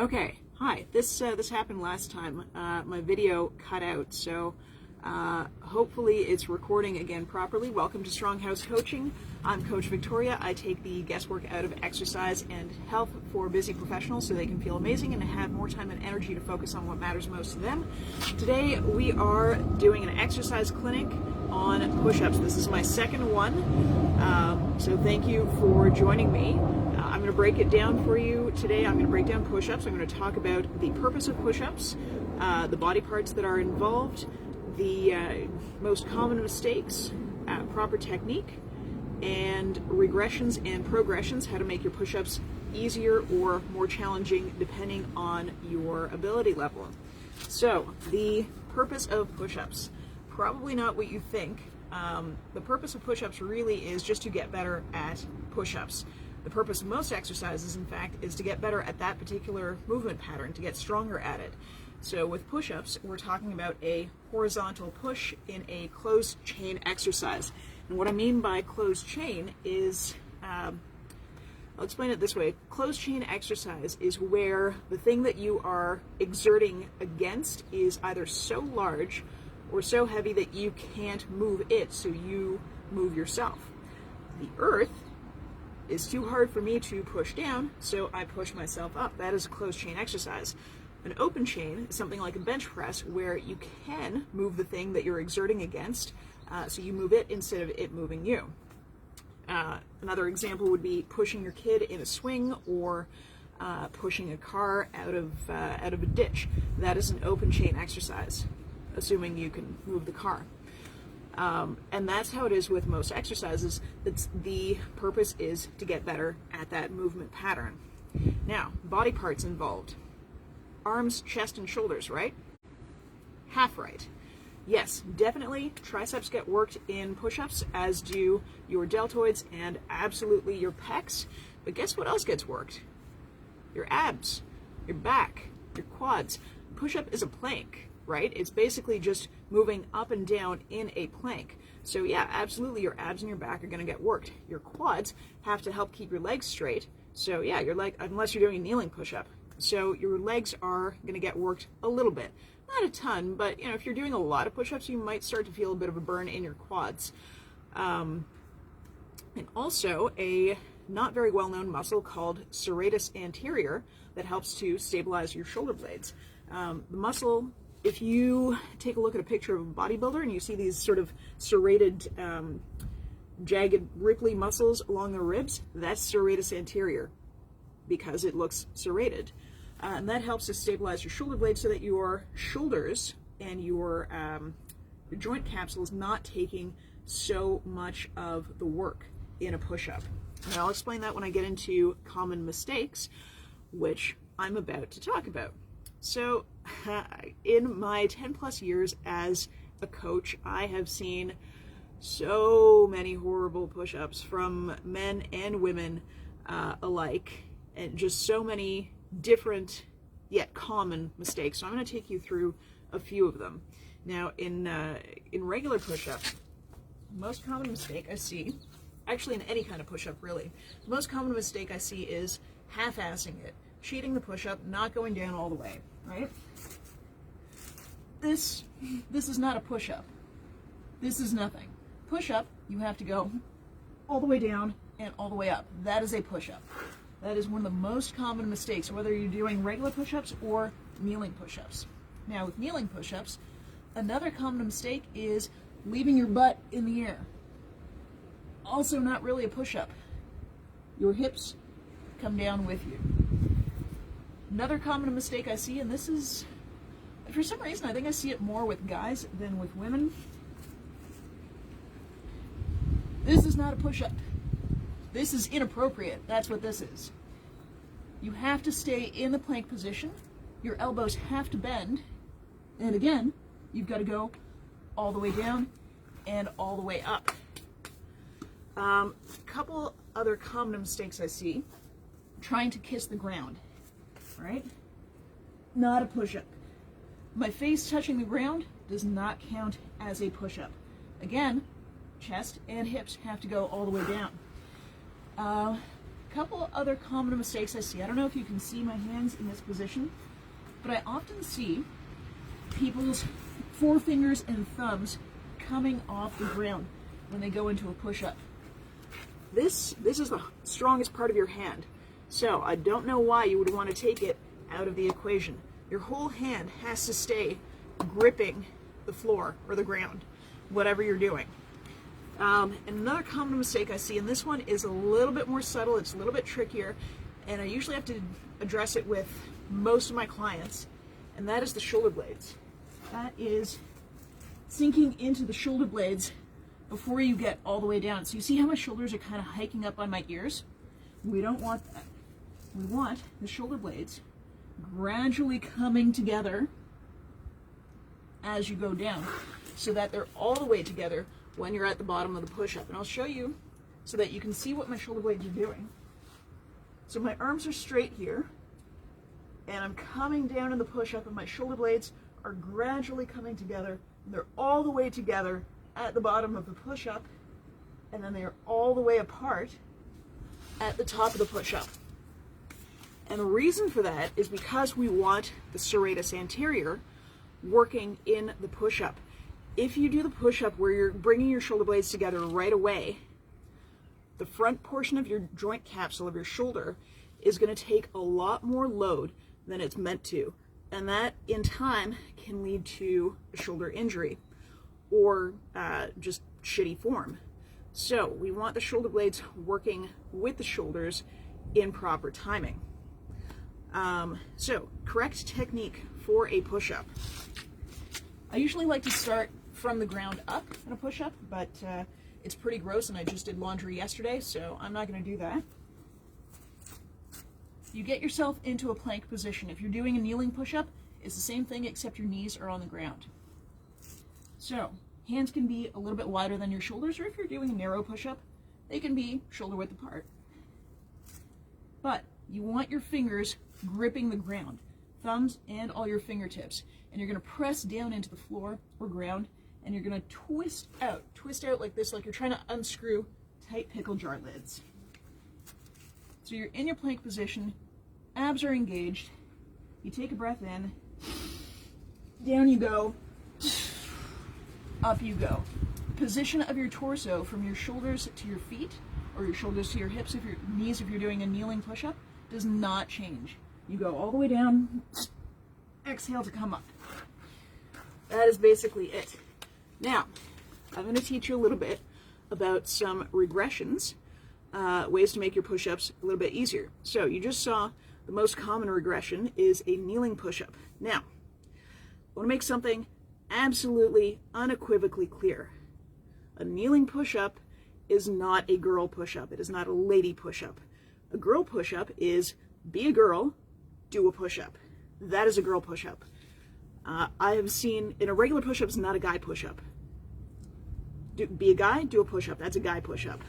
Okay, hi. This happened last time. My video cut out, so hopefully it's recording again properly. Welcome to Strong House Coaching. I'm Coach Victoria. I take the guesswork out of exercise and health for busy professionals so they can feel amazing and have more time and energy to focus on what matters most to them. Today we are doing an exercise clinic on push-ups. This is my second one, so thank you for joining me. I'm going to break it down for you today. I'm going to break down push-ups. I'm going to talk about the purpose of push-ups, the body parts that are involved, the most common mistakes, proper technique, and regressions and progressions, how to make your push-ups easier or more challenging depending on your ability level. So, the purpose of push-ups. Probably not what you think. The purpose of push-ups really is just to get better at push-ups. The purpose of most exercises, in fact, is to get better at that particular movement pattern, to get stronger at it. So with push-ups, we're talking about a horizontal push in a closed chain exercise. And what I mean by closed chain is, I'll explain it this way. Closed chain exercise is where the thing that you are exerting against is either so large or so heavy that you can't move it, so you move yourself. The earth is too hard for me to push down, so I push myself up. That is a closed chain exercise. An open chain is something like a bench press where you can move the thing that you're exerting against, so you move it instead of it moving you. Another example would be pushing your kid in a swing or pushing a car out of a ditch. That is an open chain exercise, assuming you can move the car. And that's how it is with most exercises. The purpose is to get better at that movement pattern. Now, body parts involved. Arms, chest, and shoulders, right? Half right. Yes, definitely triceps get worked in push-ups, as do your deltoids and absolutely your pecs. But guess what else gets worked? Your abs, your back, your quads. Push-up is a plank. Right? It's basically just moving up and down in a plank. So yeah, absolutely your abs and your back are going to get worked. Your quads have to help keep your legs straight. So yeah, your leg, unless you're doing a kneeling push-up. So your legs are going to get worked a little bit. Not a ton, but if you're doing a lot of push-ups, you might start to feel a bit of a burn in your quads. And also a not very well-known muscle called serratus anterior that helps to stabilize your shoulder blades. The muscle, if you take a look at a picture of a bodybuilder and you see these sort of serrated, jagged, ripply muscles along the ribs, that's serratus anterior because it looks serrated. And that helps to stabilize your shoulder blades so that your shoulders and your joint capsule is not taking so much of the work in a push-up. And I'll explain that when I get into common mistakes, which I'm about to talk about. So, in my 10 plus years as a coach, I have seen so many horrible push-ups from men and women alike, and just so many different yet common mistakes. So I'm going to take you through a few of them. Now, in regular push-up, most common mistake I see, actually in any kind of push-up really, the most common mistake I see is half-assing it. Cheating the push-up, not going down all the way, right? This is not a push-up. This is nothing. Push-up, you have to go all the way down and all the way up. That is a push-up. That is one of the most common mistakes, whether you're doing regular push-ups or kneeling push-ups. Now, with kneeling push-ups, another common mistake is leaving your butt in the air. Also not really a push-up. Your hips come down with you. Another common mistake I see, and this is, for some reason, I think I see it more with guys than with women. This is not a push-up. This is inappropriate. That's what this is. You have to stay in the plank position. Your elbows have to bend. And again, you've got to go all the way down and all the way up. A couple other common mistakes I see. Trying to kiss the ground. Right? Not a push-up. My face touching the ground does not count as a push-up. Again, chest and hips have to go all the way down. A couple other common mistakes I see. I don't know if you can see my hands in this position, but I often see people's forefingers and thumbs coming off the ground when they go into a push-up. This is the strongest part of your hand, so I don't know why you would want to take it out of the equation. Your whole hand has to stay gripping the floor or the ground, whatever you're doing. And another common mistake I see, and this one is a little bit more subtle, it's a little bit trickier, and I usually have to address it with most of my clients, and that is the shoulder blades. That is sinking into the shoulder blades before you get all the way down. So you see how my shoulders are kind of hiking up on my ears? We don't want that. We want the shoulder blades gradually coming together as you go down so that they're all the way together when you're at the bottom of the push-up. And I'll show you so that you can see what my shoulder blades are doing. So my arms are straight here, and I'm coming down in the push-up, and my shoulder blades are gradually coming together, and they're all the way together at the bottom of the push-up, and then they're all the way apart at the top of the push-up. And the reason for that is because we want the serratus anterior working in the push-up. If you do the push-up where you're bringing your shoulder blades together right away, the front portion of your joint capsule of your shoulder is going to take a lot more load than it's meant to. And that, in time, can lead to a shoulder injury or just shitty form. So we want the shoulder blades working with the shoulders in proper timing. So correct technique for a push-up. I usually like to start from the ground up in a push-up, but it's pretty gross and I just did laundry yesterday, so I'm not going to do that. You get yourself into a plank position. If you're doing a kneeling push-up, it's the same thing except your knees are on the ground. So, hands can be a little bit wider than your shoulders, or if you're doing a narrow push-up, they can be shoulder width apart. But you want your fingers gripping the ground, thumbs and all your fingertips, and you're going to press down into the floor or ground, and you're going to twist out like this, like you're trying to unscrew tight pickle jar lids. So you're in your plank position, abs are engaged, you take a breath in, down you go, up you go. Position of your torso from your shoulders to your feet, or your shoulders to your hips, if your knees, if you're doing a kneeling push-up, does not change. You go all the way down, exhale to come up. That is basically it. Now, I'm going to teach you a little bit about some regressions, ways to make your push-ups a little bit easier. So you just saw the most common regression is a kneeling push-up. Now, I want to make something absolutely unequivocally clear. A kneeling push-up is not a girl push-up. It is not a lady push-up. A girl push-up is be a girl, do a push-up. That is a girl push-up. I have seen, in a regular push-up, it's not a guy push-up. Be a guy, do a push-up. That's a guy push-up.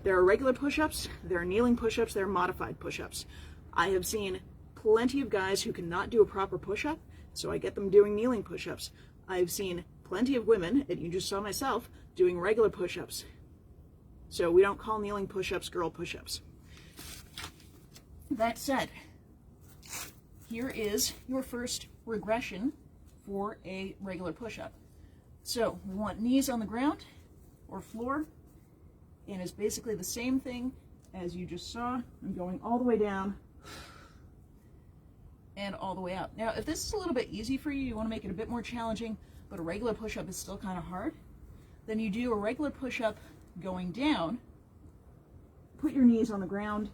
There are regular push-ups, there are kneeling push-ups, there are modified push-ups. I have seen plenty of guys who cannot do a proper push-up, so I get them doing kneeling push-ups. I've seen plenty of women, and you just saw myself, doing regular push-ups. So we don't call kneeling push-ups girl push-ups. That said, here is your first regression for a regular push-up. So we want knees on the ground or floor, and it's basically the same thing as you just saw. I'm going all the way down and all the way up. Now, if this is a little bit easy for you, you want to make it a bit more challenging, but a regular push-up is still kind of hard, then you do a regular push-up going down, put your knees on the ground,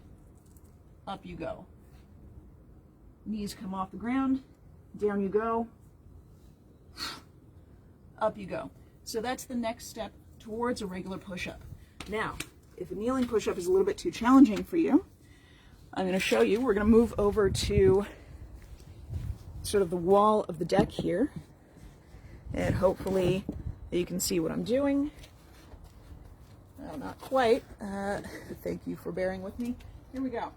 up you go. Knees come off the ground, down you go, up you go. So that's the next step towards a regular push-up. Now, if a kneeling push-up is a little bit too challenging for you, I'm going to show you. We're going to move over to sort of the wall of the deck here, and hopefully you can see what I'm doing. No, not quite. Thank you for bearing with me. Here we go.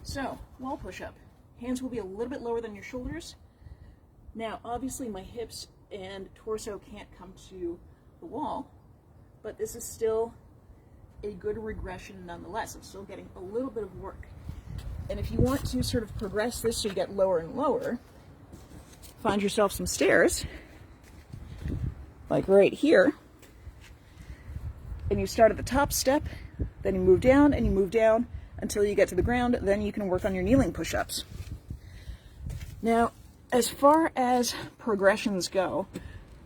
So, wall push-up. Hands will be a little bit lower than your shoulders. Now, obviously my hips and torso can't come to the wall, but this is still a good regression nonetheless. I'm still getting a little bit of work. And if you want to sort of progress this so you get lower and lower, find yourself some stairs, like right here, and you start at the top step, then you move down and you move down until you get to the ground, then you can work on your kneeling push-ups. Now, as far as progressions go,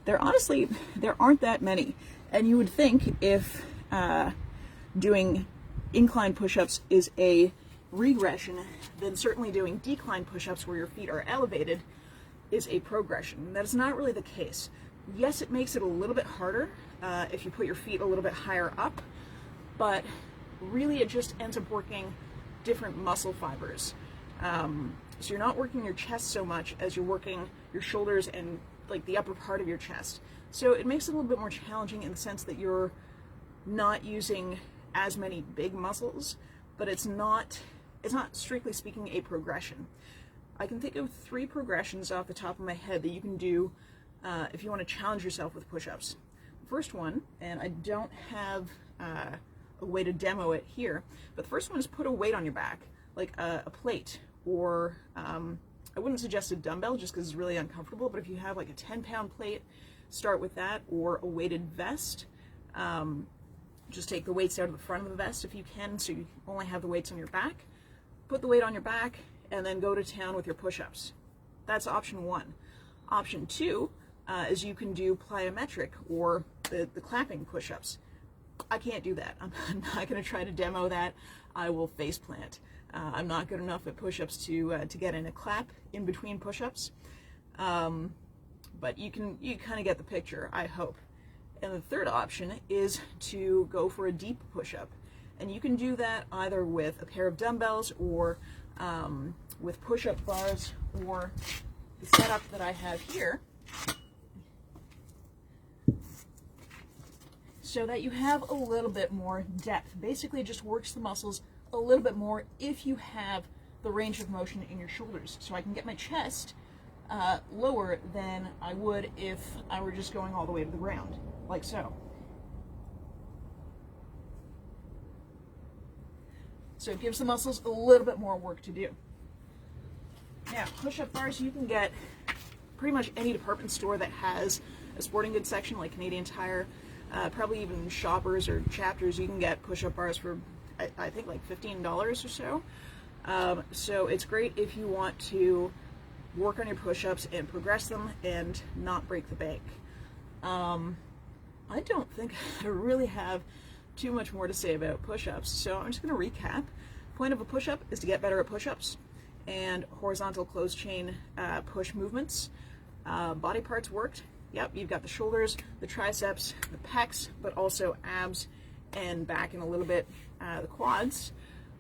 there aren't that many. And you would think if doing incline push-ups is a regression, then certainly doing decline push-ups where your feet are elevated is a progression. That is not really the case. Yes, it makes it a little bit harder if you put your feet a little bit higher up, but really it just ends up working different muscle fibers. So you're not working your chest so much as you're working your shoulders and like the upper part of your chest. So it makes it a little bit more challenging in the sense that you're not using as many big muscles, but it's not strictly speaking a progression. I can think of 3 progressions off the top of my head that you can do if you want to challenge yourself with push-ups. First one, and I don't have a way to demo it here, but the first one is put a weight on your back, like a plate, or I wouldn't suggest a dumbbell just because it's really uncomfortable, but if you have like a 10-pound plate, start with that, or a weighted vest. Just take the weights out of the front of the vest if you can, so you only have the weights on your back. Put the weight on your back, and then go to town with your push-ups. That's option 1. Option 2 is you can do plyometric, or the clapping push-ups. I can't do that. I'm not going to try to demo that. I will face plant. I'm not good enough at push-ups to get in a clap in between push-ups. But you kind of get the picture, I hope. And the third option is to go for a deep push-up. And you can do that either with a pair of dumbbells, or with push-up bars, or the setup that I have here, so that you have a little bit more depth. Basically, it just works the muscles a little bit more if you have the range of motion in your shoulders. So I can get my chest lower than I would if I were just going all the way to the ground, like so. So it gives the muscles a little bit more work to do. Now, push-up bars you can get pretty much any department store that has a sporting goods section, like Canadian Tire, probably even Shoppers or Chapters. You can get push-up bars for, I think, like $15 or so. So it's great if you want to work on your push-ups and progress them and not break the bank. I don't think I really have too much more to say about push-ups, so I'm just going to recap. Point of a push-up is to get better at push-ups and horizontal closed chain push movements. Body parts worked. Yep, you've got the shoulders, the triceps, the pecs, but also abs and back and a little bit the quads.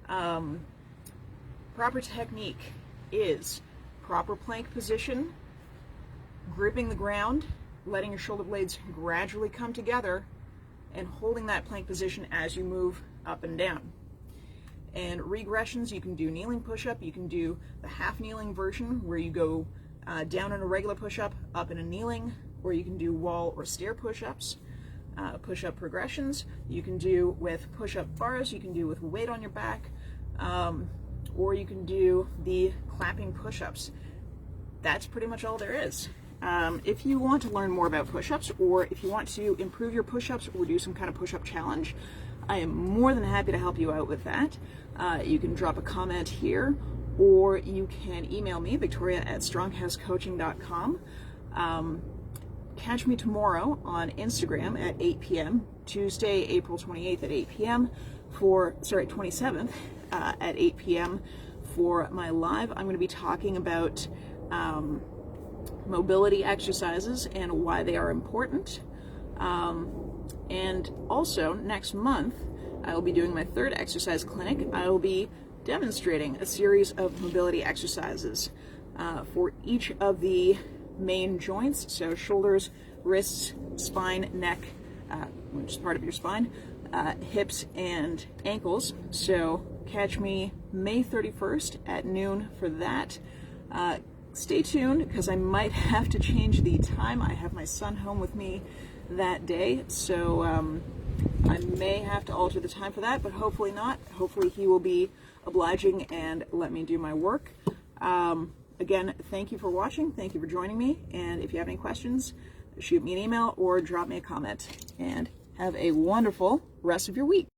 Proper technique is proper plank position, gripping the ground, letting your shoulder blades gradually come together, and holding that plank position as you move up and down. And regressions, you can do kneeling push-up, you can do the half kneeling version where you go down in a regular push-up, up in a kneeling, or you can do wall or stair push-ups. Push-up progressions you can do with push-up bars, you can do with weight on your back, or you can do the clapping push-ups. That's pretty much all there is. If you want to learn more about push-ups, or if you want to improve your push-ups or do some kind of push-up challenge, I am more than happy to help you out with that. You can drop a comment here, or you can email me, victoria@stronghousecoaching.com. Catch me tomorrow on Instagram at 8 p.m., Tuesday, April 28th at 8 p.m. 27th at 8 p.m. for my live. I'm going to be talking about mobility exercises and why they are important. And also next month, I will be doing my 3rd exercise clinic. I will be demonstrating a series of mobility exercises for each of the main joints, so shoulders, wrists, spine, neck, which is part of your spine, hips, and ankles. So catch me May 31st at noon for that. Stay tuned, because I might have to change the time. I have my son home with me that day, so I may have to alter the time for that, but hopefully not. Hopefully he will be obliging and let me do my work. Again, thank you for watching. Thank you for joining me. And if you have any questions, shoot me an email or drop me a comment. And have a wonderful rest of your week.